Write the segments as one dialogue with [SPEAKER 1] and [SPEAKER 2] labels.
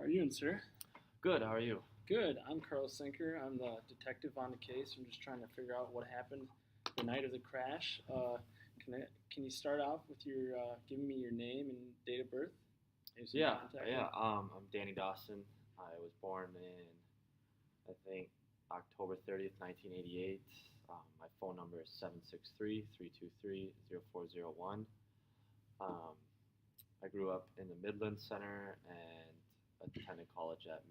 [SPEAKER 1] are you doing, sir?
[SPEAKER 2] Good. How are you?
[SPEAKER 1] Good. I'm Carlos Senykr. I'm the detective on the case. I'm just trying to figure out what happened the night of the crash. Can you start off with your giving me your name and date of birth? Maybe some
[SPEAKER 2] Yeah,
[SPEAKER 1] contact
[SPEAKER 2] yeah.
[SPEAKER 1] info?
[SPEAKER 2] I'm Danny Dawson. I was born in, I think, October 30th, 1988. My phone number is 763-323-0401. Um, I grew up in the Midlands Center and attended college at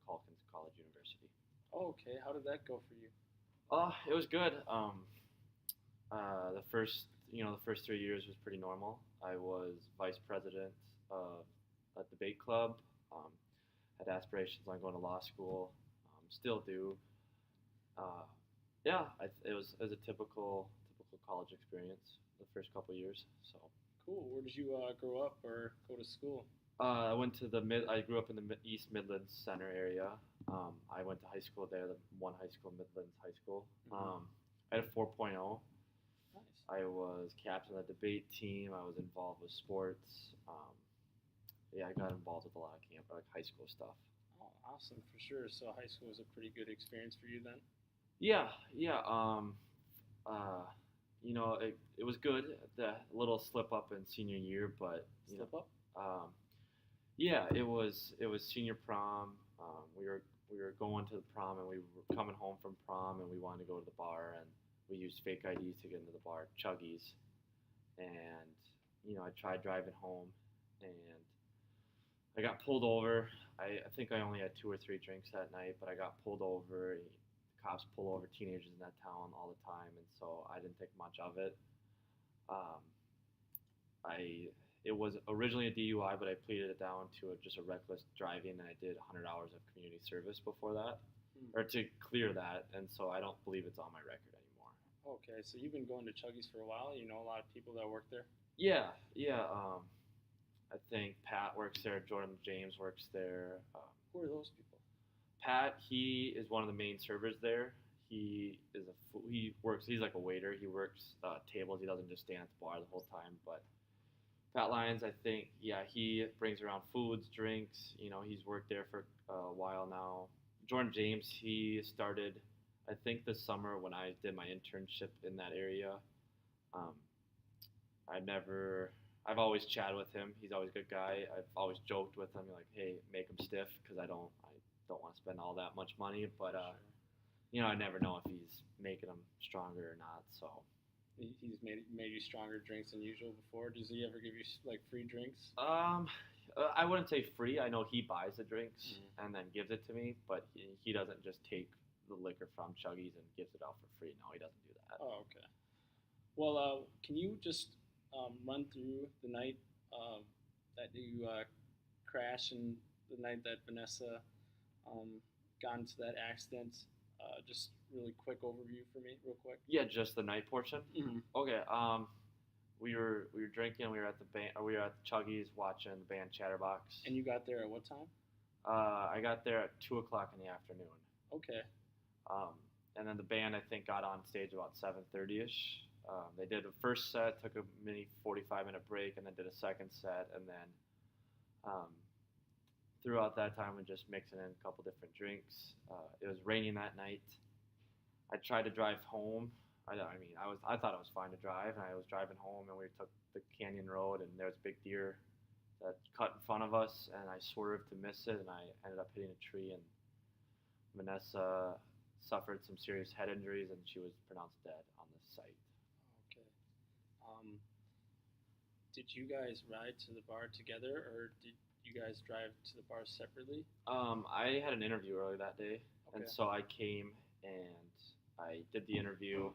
[SPEAKER 2] Calkins College University.
[SPEAKER 1] Oh, okay. How did that go for you?
[SPEAKER 2] It was good. The first 3 years was pretty normal. I was vice president of a debate club. Um, had aspirations on going to law school. Still do. Uh, yeah, it was a typical college experience the first couple of years. So
[SPEAKER 1] Cool. Where did you grow up or go to school?
[SPEAKER 2] I went to the mid. I grew up in the East Midlands Center area. I went to high school there, the one high school, Midlands High School.
[SPEAKER 1] Mhm.
[SPEAKER 2] I had a 4.0.
[SPEAKER 1] Nice.
[SPEAKER 2] I was captain of the debate team. I was involved with sports. Yeah, I got involved with a lot of high school stuff.
[SPEAKER 1] Oh, awesome for sure. So high school was a pretty good experience for you then.
[SPEAKER 2] Yeah, yeah. Uh, it was good. The little slip up in senior year, but
[SPEAKER 1] Step up.
[SPEAKER 2] um, yeah, it was senior prom. We were going to the prom, and we were coming home from prom, and we wanted to go to the bar, and we used fake IDs to get into the bar, Chuggies, and I tried driving home, and I got pulled over. I think I only had 2 or 3 drinks that night, but I got pulled over. The cops pull over teenagers in that town all the time, and so I didn't think much of it. Um, I it was originally a DUI, but I pleaded it down to just a reckless driving, and I did 100 hours of community service before that,
[SPEAKER 1] Hmm.
[SPEAKER 2] or to clear that, and so I don't believe it's on my record anymore.
[SPEAKER 1] Okay, so you've been going to Chuggies for a while. You know a lot of people that work there.
[SPEAKER 2] Yeah, yeah. I think Pat works there. Jordan James works there.
[SPEAKER 1] Who are those people?
[SPEAKER 2] Pat, he is one of the main servers there. He works. He's like a waiter. He works tables. He doesn't just stand at the bar the whole time. But Pat Lyons, I think, yeah, he brings around foods, drinks. He's worked there for a while now. Jordan James, he started, I think, this summer when I did my internship in that area. Um, I never. I've always chatted with him. He's always a good guy. I've always joked with him, like, "Hey, make him stiff," because I don't want to spend all that much money. But
[SPEAKER 1] Sure.
[SPEAKER 2] I never know if he's making them stronger or not. So
[SPEAKER 1] He's made you stronger drinks than usual before. Does he ever give you like free drinks?
[SPEAKER 2] I wouldn't say free. I know he buys the drinks
[SPEAKER 1] Mm.
[SPEAKER 2] and then gives it to me, but he doesn't just take the liquor from Chuggies and gives it out for free. No, he doesn't do that.
[SPEAKER 1] Oh, okay. Well, can you just run through the night that you crashed and the night that Vanessa um, got into that accident? Just really quick overview for me, real quick.
[SPEAKER 2] Yeah, just the night portion.
[SPEAKER 1] Mm-hmm.
[SPEAKER 2] Okay. We were drinking. We were at the band. We were at Chuggies watching the band Chatterbox.
[SPEAKER 1] And you got there at what time?
[SPEAKER 2] I got there at 2 o'clock in the afternoon.
[SPEAKER 1] Okay.
[SPEAKER 2] Um, and then the band I think got on stage about 7:30 ish. They did the first set, took a mini 45-minute break, and then did a second set, and then um, throughout that time we just mixing in a couple different drinks. It was raining that night. I tried to drive home. I thought it was fine to drive, and I was driving home, and we took the canyon road, and there was a big deer that cut in front of us, and I swerved to miss it, and I ended up hitting a tree, and Vanessa suffered some serious head injuries, and she was pronounced dead on the site.
[SPEAKER 1] Okay. Um, did you guys ride to the bar together, or did you guys drive to the bar separately?
[SPEAKER 2] I had an interview earlier that day,
[SPEAKER 1] Okay.
[SPEAKER 2] and so I came and I did the interview.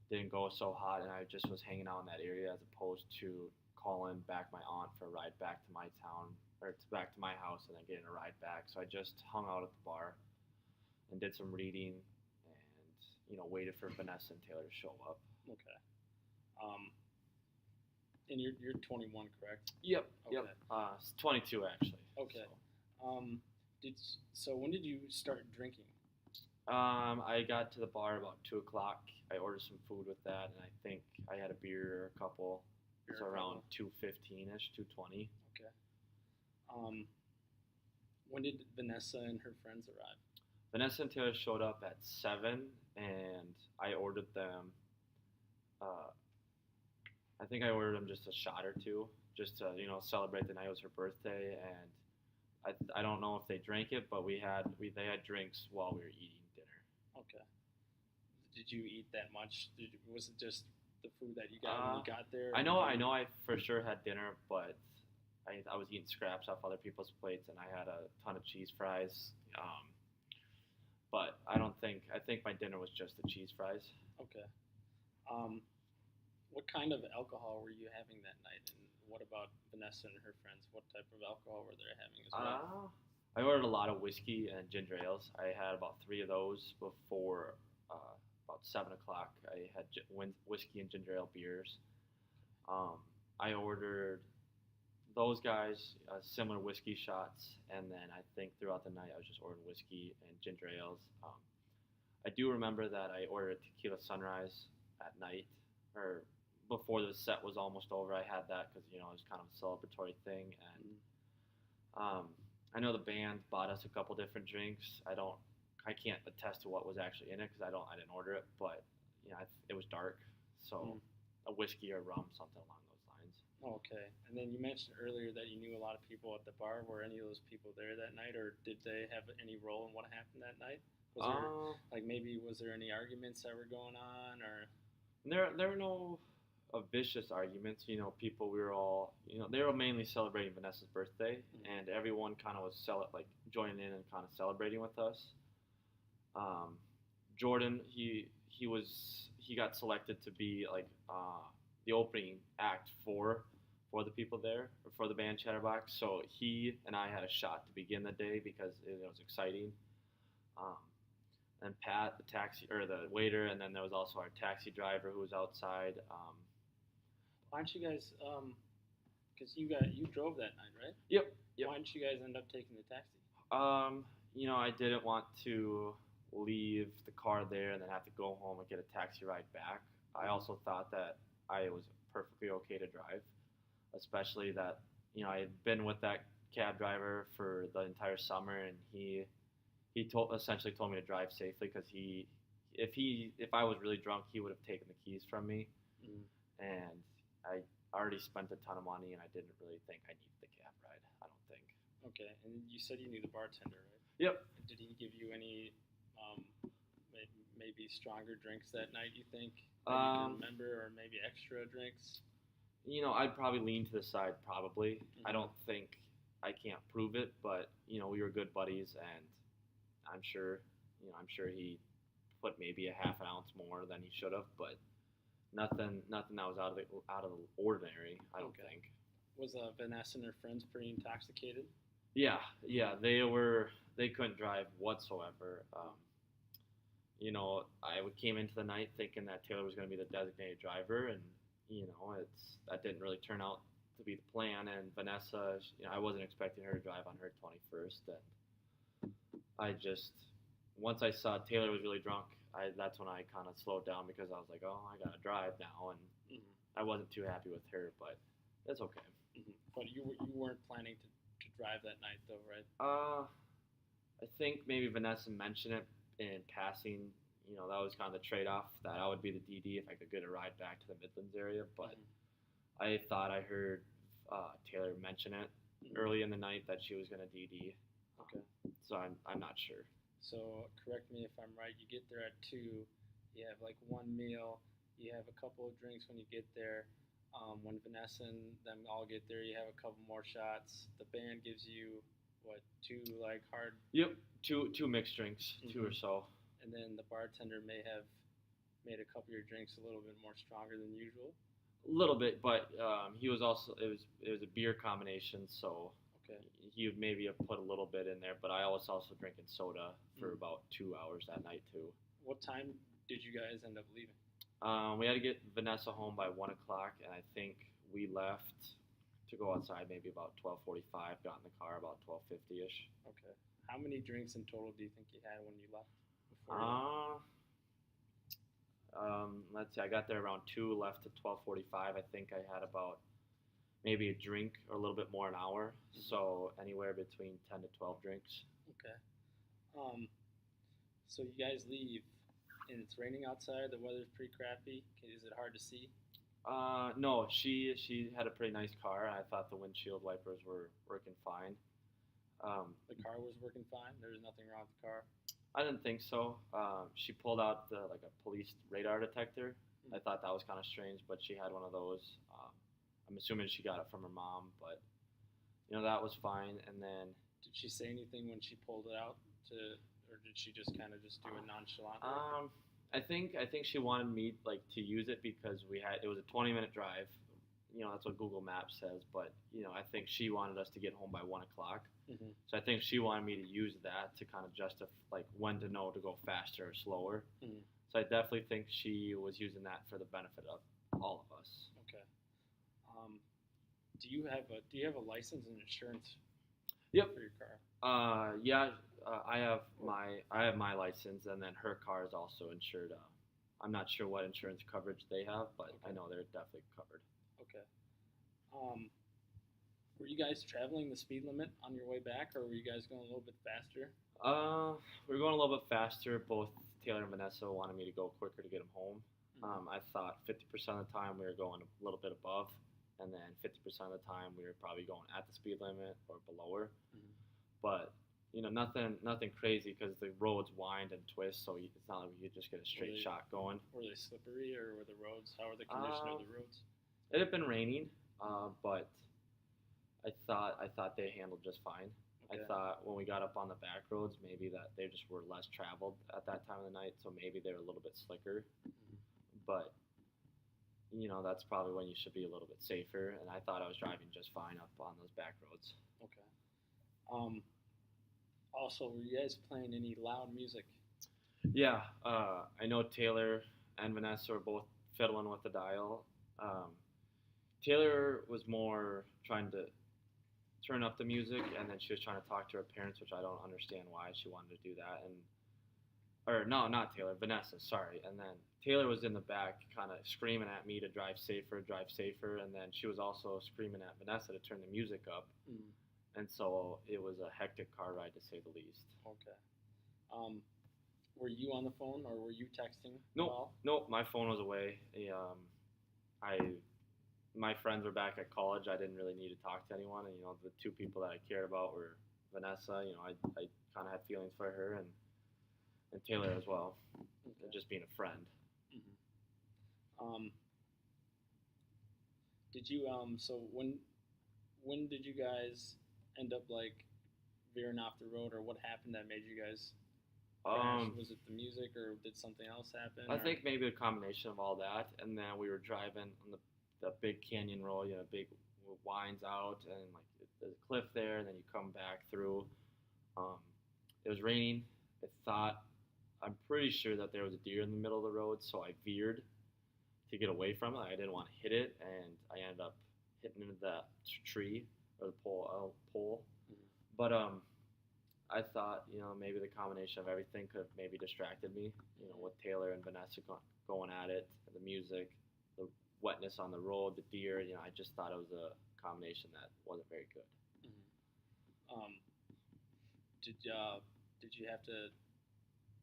[SPEAKER 2] Didn't go so hot, and I just was hanging out in that area as opposed to calling back my aunt for a ride back to my town or back to my house and then getting a ride back. So I just hung out at the bar and did some reading and waited for Vanessa and Taylor to show up.
[SPEAKER 1] Okay. Um, and you're 21, correct?
[SPEAKER 2] Yep.
[SPEAKER 1] Okay.
[SPEAKER 2] Yep. It's 22 actually.
[SPEAKER 1] Okay.
[SPEAKER 2] So.
[SPEAKER 1] So when did you start drinking?
[SPEAKER 2] I got to the bar about 2 o'clock. I ordered some food with that, and I think I had a beer or a couple. So around 2:15 ish, 2:20.
[SPEAKER 1] Okay. When did Vanessa and her friends arrive?
[SPEAKER 2] Vanessa and Taylor showed up at 7, and I ordered them. Uh, I think I ordered them just a shot or two, just to celebrate the night. It was her birthday, and I don't know if they drank it, but they had drinks while we were eating dinner.
[SPEAKER 1] Okay. Did you eat that much? Was it just the food that you got when you got there?
[SPEAKER 2] I know, I for sure had dinner, but I was eating scraps off other people's plates, and I had a ton of cheese fries. But I think my dinner was just the cheese fries.
[SPEAKER 1] Okay. Um, what kind of alcohol were you having that night? And what about Vanessa and her friends? What type of alcohol were they having as well?
[SPEAKER 2] I ordered a lot of whiskey and ginger ales. I had about 3 of those before about 7 o'clock. I had whiskey and ginger ale beers. I ordered those guys similar whiskey shots, and then I think throughout the night I was just ordering whiskey and ginger ales. I do remember that I ordered a tequila sunrise at night, or before the set was almost over. I had that because it was kind of a celebratory thing, and I know the band bought us a couple different drinks. I can't attest to what was actually in it because I didn't order it, but it was dark, so a whiskey or rum, something along those lines.
[SPEAKER 1] Okay. And then you mentioned earlier that you knew a lot of people at the bar. Were any of those people there that night, or did they have any role in what happened that night? Was there any arguments that were going on, or?
[SPEAKER 2] There were no vicious arguments. People, we were all, they were mainly celebrating Vanessa's birthday, and everyone kind of was joining in and kind of celebrating with us. Jordan, he got selected to be the opening act for the people there, or for the band Chatterbox. So he and I had a shot to begin the day because it was exciting. And Pat, the waiter, and then there was also our taxi driver who was outside.
[SPEAKER 1] Why don't you guys? Because you drove that night, right?
[SPEAKER 2] Yep.
[SPEAKER 1] Why didn't you guys end up taking the taxi?
[SPEAKER 2] I didn't want to leave the car there and then have to go home and get a taxi ride back. I also thought that I was perfectly okay to drive, especially that I had been with that cab driver for the entire summer, and he essentially told me to drive safely because if I was really drunk, he would have taken the keys from me, and I already spent a ton of money, and I didn't really think I needed the cab ride. I don't think.
[SPEAKER 1] Okay, and you said you knew the bartender, right?
[SPEAKER 2] Yep.
[SPEAKER 1] Did he give you any maybe stronger drinks that night? You think that you can remember, or maybe extra drinks?
[SPEAKER 2] I'd probably lean to the side. Probably. I don't think I can't prove it, but we were good buddies, and I'm sure he put maybe a half an ounce more than he should have, but nothing that was out of the ordinary. I don't think.
[SPEAKER 1] Was Vanessa and her friends pretty intoxicated?
[SPEAKER 2] Yeah, they couldn't drive whatsoever. I came into the night thinking that Taylor was going to be the designated driver, and that didn't really turn out to be the plan. And Vanessa, I wasn't expecting her to drive on her 21st, and once I saw Taylor was really drunk, that's when I kind of slowed down because I was like, oh, I gotta drive now, and I wasn't too happy with her, but that's okay.
[SPEAKER 1] But you weren't planning to drive that night though, right?
[SPEAKER 2] I think maybe Vanessa mentioned it in passing. That was kind of the trade-off, that I would be the DD if I could get a ride back to the Midlands area, but I thought I heard Taylor mention it early in the night that she was going to DD.
[SPEAKER 1] Okay.
[SPEAKER 2] So I'm not sure.
[SPEAKER 1] So correct me if I'm right. You get there at 2. You have one meal. You have a couple of drinks when you get there. When Vanessa and them all get there, you have a couple more shots. The band gives you 2 hard.
[SPEAKER 2] Yep, two mixed drinks, 2 or so.
[SPEAKER 1] And then the bartender may have made a couple of your drinks a little bit more stronger than usual.
[SPEAKER 2] A little bit, but he was also it was a beer combination, so.
[SPEAKER 1] Okay.
[SPEAKER 2] He would maybe have put a little bit in there, but I was also drinking soda for about 2 hours that night too.
[SPEAKER 1] What time did you guys end up leaving?
[SPEAKER 2] We had to get Vanessa home by 1 o'clock, and I think we left to go outside maybe about 12:45. Got in the car about 12:50ish.
[SPEAKER 1] Okay. How many drinks in total do you think you had when you left?
[SPEAKER 2] Let's see. I got there around 2, left at 12:45. I think I had about maybe a drink or a little bit more an hour.
[SPEAKER 1] Mhm.
[SPEAKER 2] So anywhere between 10 to 12 drinks.
[SPEAKER 1] Okay. Um, so you guys leave, and it's raining outside. The weather's pretty crappy. Is it hard to see?
[SPEAKER 2] No, she had a pretty nice car. I thought the windshield wipers were working fine.
[SPEAKER 1] The car was working fine. There was nothing wrong with the car.
[SPEAKER 2] I didn't think so. She pulled out like a police radar detector. I
[SPEAKER 1] Mm.
[SPEAKER 2] thought that was kind of strange, but she had one of those. I'm assuming she got it from her mom, but that was fine. And then
[SPEAKER 1] Did she say anything when she pulled it out to, or did she just kind of just do it nonchalantly?
[SPEAKER 2] I think she wanted me like to use it because it was a 20-minute drive. That's what Google Maps says, but I think she wanted us to get home by 1 o'clock.
[SPEAKER 1] Mm-hmm.
[SPEAKER 2] So I think she wanted me to use that to kind of justify like when to know to go faster or slower.
[SPEAKER 1] Mm-hmm.
[SPEAKER 2] So I definitely think she was using that for the benefit of all of us.
[SPEAKER 1] Okay. Um, do you have a license and insurance
[SPEAKER 2] Yep.
[SPEAKER 1] for your car?
[SPEAKER 2] Yeah. I have my license, and then her car is also insured. I'm not sure what insurance coverage they have, but I
[SPEAKER 1] Okay.
[SPEAKER 2] know they're definitely covered.
[SPEAKER 1] Okay. Um, were you guys traveling the speed limit on your way back, or were you guys going a little bit faster?
[SPEAKER 2] We were going a little bit faster. Both Taylor and Vanessa wanted me to go quicker to get them home.
[SPEAKER 1] Mm-hmm.
[SPEAKER 2] I thought 50% of the time we were going a little bit above, and then 50% of the time we were probably going at the speed limit or below her.
[SPEAKER 1] Mm-hmm.
[SPEAKER 2] But nothing crazy because the roads wind and twist, so it's not like we could just get a straight
[SPEAKER 1] they-
[SPEAKER 2] shot going.
[SPEAKER 1] Were they slippery, or were the roads? How were the condition of
[SPEAKER 2] Um,
[SPEAKER 1] the roads?
[SPEAKER 2] it had been raining, but I thought they handled just fine. I
[SPEAKER 1] Okay.
[SPEAKER 2] thought when we got up on the back roads, maybe that they just were less traveled at that time of the night, so maybe they're a little bit slicker.
[SPEAKER 1] Mhm.
[SPEAKER 2] But that's probably when you should be a little bit safer. And I thought I was driving just fine up on those back roads.
[SPEAKER 1] Okay. Um, also, were you guys playing any loud music?
[SPEAKER 2] Yeah, I know Taylor and Vanessa were both fiddling with the dial. Um, Taylor was more trying to turn up the music, and then she was trying to talk to her parents, which I don't understand why she wanted to do that. And or no, not Taylor, Vanessa, sorry. And then Taylor was in the back, kind of screaming at me to drive safer. And then she was also screaming at Vanessa to turn the music up.
[SPEAKER 1] Mm.
[SPEAKER 2] And so it was a hectic car ride to say the least.
[SPEAKER 1] Okay. Um, were you on the phone, or were you texting at
[SPEAKER 2] Nope,
[SPEAKER 1] all?
[SPEAKER 2] nope, my phone was away. I my friends were back at college. I didn't really need to talk to anyone, and the two people that I cared about were Vanessa. I kind of had feelings for her, and Taylor as well,
[SPEAKER 1] Okay.
[SPEAKER 2] just being a friend.
[SPEAKER 1] Mm-hmm. Did you so when did you guys end up like veering off the road, or what happened that made you guys crash?
[SPEAKER 2] Um,
[SPEAKER 1] Was it the music, or did something else happen?
[SPEAKER 2] I
[SPEAKER 1] or-
[SPEAKER 2] think maybe a combination of all that, and then we were driving on the big canyon road, big winds out, and like there's a cliff there, and then you come back through. Um, it was raining. I'm pretty sure that there was a deer in the middle of the road, so I veered to get away from it. I didn't want to hit it, and I ended up hitting into that tree or the pole.
[SPEAKER 1] Mhm.
[SPEAKER 2] But I thought maybe the combination of everything could have maybe distracted me. With Taylor and Vanessa going at it, the music, the wetness on the road, the deer. I just thought it was a combination that wasn't very good.
[SPEAKER 1] Mhm. Did you have to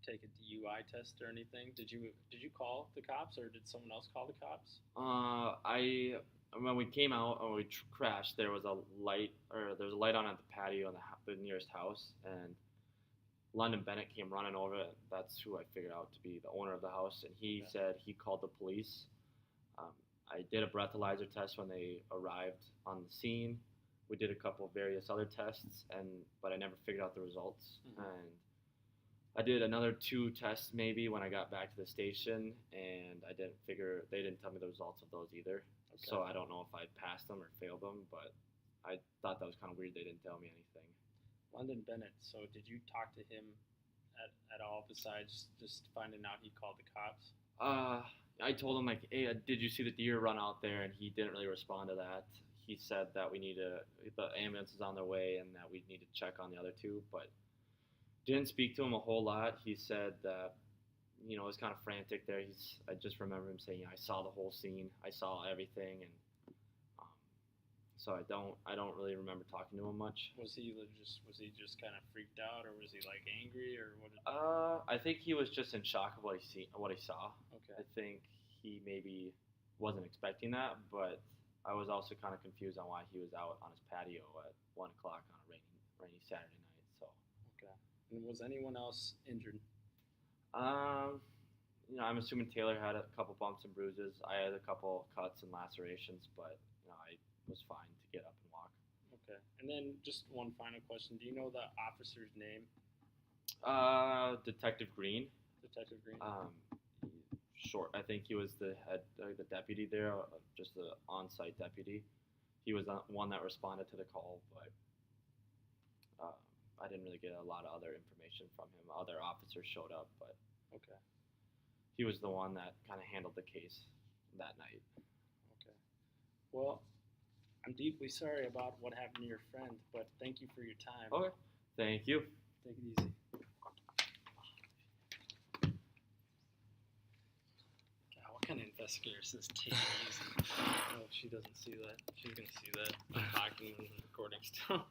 [SPEAKER 1] take a DUI test or anything? Did you call the cops, or did someone else call the cops?
[SPEAKER 2] I when we came out and we crashed, there was a light on at the patio in the nearest house, and London Bennett came running over. That's who I figured out to be the owner of the house, and he
[SPEAKER 1] Okay.
[SPEAKER 2] said he called the police. Um, I did a breathalyzer test when they arrived on the scene. We did a couple of various other tests, but I never figured out the results.
[SPEAKER 1] Mhm.
[SPEAKER 2] And I did another 2 tests maybe when I got back to the station, and they didn't tell me the results of those either.
[SPEAKER 1] Okay.
[SPEAKER 2] So I don't know if I passed them or failed them, but I thought that was kind of weird. They didn't tell me anything.
[SPEAKER 1] London Bennett. So did you talk to him at all besides just finding out he called the cops?
[SPEAKER 2] I told him like, hey, did you see the deer run out there? And he didn't really respond to that. He said that the ambulance is on their way and that we need to check on the other 2, but didn't speak to him a whole lot. He said that it was kind of frantic there. I just remember him saying, I saw the whole scene, I saw everything, and um, so I don't really remember talking to him much.
[SPEAKER 1] Was he just kind of freaked out, or was he like angry, or what?
[SPEAKER 2] I think he was just in shock of what he saw.
[SPEAKER 1] Okay.
[SPEAKER 2] I think he maybe wasn't expecting that, but I was also kind of confused on why he was out on his patio at 1 o'clock on a rainy Saturday night. So,
[SPEAKER 1] Okay. And was anyone else injured?
[SPEAKER 2] um, I'm assuming Taylor had a couple bumps and bruises. I had a couple cuts and lacerations, but I was fine to get up and walk.
[SPEAKER 1] Okay. And then just one final question: do you know the officer's name?
[SPEAKER 2] Detective Green.
[SPEAKER 1] Detective Green.
[SPEAKER 2] Short. I think he was the head, the deputy there, just the on-site deputy. He was the one that responded to the call, but I didn't really get a lot of other information from him. Other officers showed up, but
[SPEAKER 1] Okay.
[SPEAKER 2] he was the one that kind of handled the case that night.
[SPEAKER 1] Okay. Well, I'm deeply sorry about what happened to your friend, but thank you for your time.
[SPEAKER 2] Okay. Thank you.
[SPEAKER 1] Take it easy. God, what kind of investigator says take it easy? Oh, she doesn't see that. She's gonna see that. I'm talking and recording still.